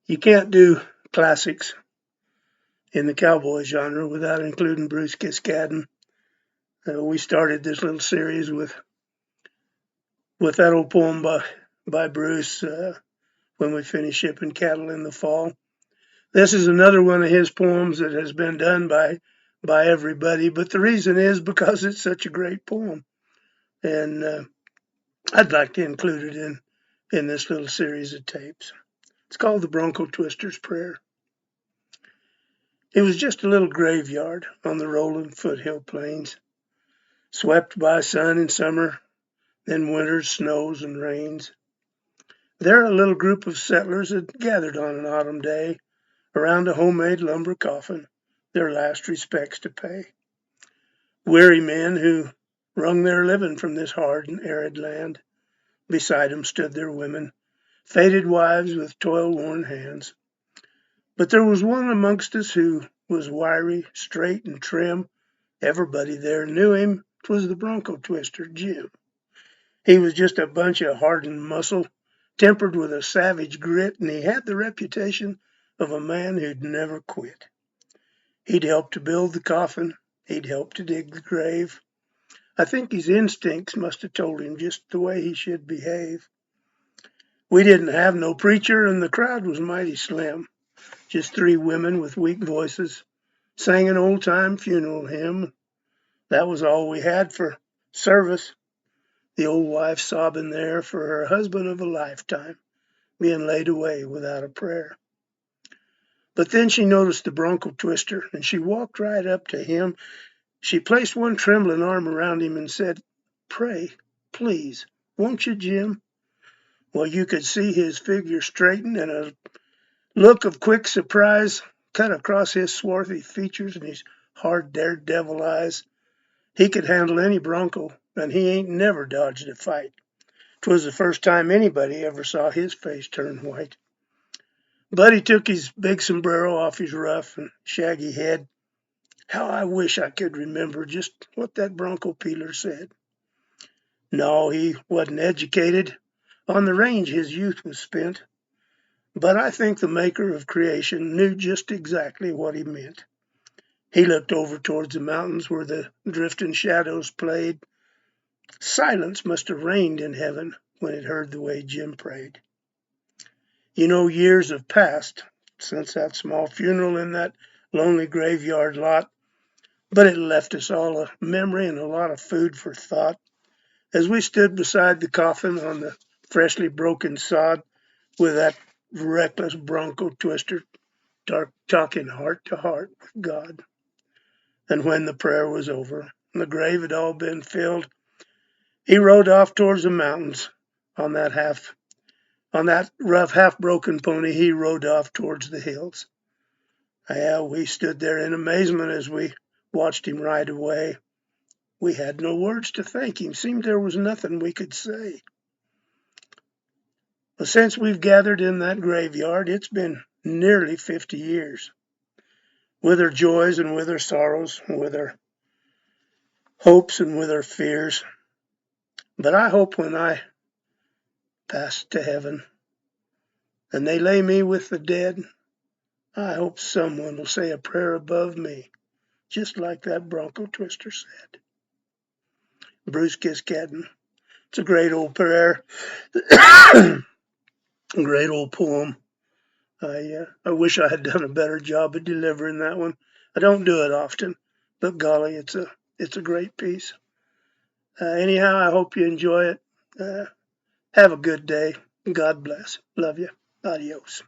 You can't do classics in the cowboy genre without including Bruce Kiskadden. We started this little series with that old poem by Bruce when we finished shipping cattle in the fall. This is another one of his poems that has been done by everybody, but the reason is because it's such a great poem, and I'd like to include it in this little series of tapes. It's called the Bronco Twister's Prayer. It was just a little graveyard on the rolling foothill plains, swept by sun in summer, then winter's snows and rains. There a little group of settlers had gathered on an autumn day around a homemade lumber coffin, their last respects to pay. Weary men who wrung their living from this hard and arid land. Beside 'em stood their women, faded wives with toil-worn hands. But there was one amongst us who was wiry, straight, and trim. Everybody there knew him. 'Twas the Bronco Twister, Jim. He was just a bunch of hardened muscle, tempered with a savage grit, and he had the reputation of a man who'd never quit. He'd helped to build the coffin. He'd helped to dig the grave. I think his instincts must have told him just the way he should behave. We didn't have no preacher, and the crowd was mighty slim. Just three women with weak voices sang an old-time funeral hymn. That was all we had for service. The old wife sobbing there for her husband of a lifetime being laid away without a prayer. But then she noticed the Bronco Twister, and she walked right up to him. She placed one trembling arm around him and said, "Pray, please, won't you, Jim?" Well, you could see his figure straighten, and a look of quick surprise cut across his swarthy features and his hard daredevil eyes. He could handle any bronco, and he ain't never dodged a fight. 'Twas the first time anybody ever saw his face turn white. But he took his big sombrero off his rough and shaggy head. How I wish I could remember just what that bronco peeler said. No, he wasn't educated. On the range his youth was spent. But I think the maker of creation knew just exactly what he meant. He looked over towards the mountains where the drifting shadows played. Silence must have reigned in heaven when it heard the way Jim prayed. You know, years have passed since that small funeral in that lonely graveyard lot, but it left us all a memory and a lot of food for thought. As we stood beside the coffin on the freshly broken sod with that reckless Bronco Twister talking heart to heart with God. And when the prayer was over and the grave had all been filled, he rode off towards the mountains on that rough half-broken pony. He rode off towards the hills. Yeah, we stood there in amazement as we watched him ride away. We had no words to thank him. Seemed there was nothing we could say. But since we've gathered in that graveyard, it's been nearly 50 years. With her joys and with her sorrows, with her hopes and with her fears. But I hope when I pass to heaven and they lay me with the dead, I hope someone will say a prayer above me, just like that Bronco Twister said. Bruce Kiskadden. It's a great old prayer, a great old poem. I wish I had done a better job of delivering that one. I don't do it often, but golly, it's a great piece. Anyhow, I hope you enjoy it. Have a good day. God bless. Love you. Adios.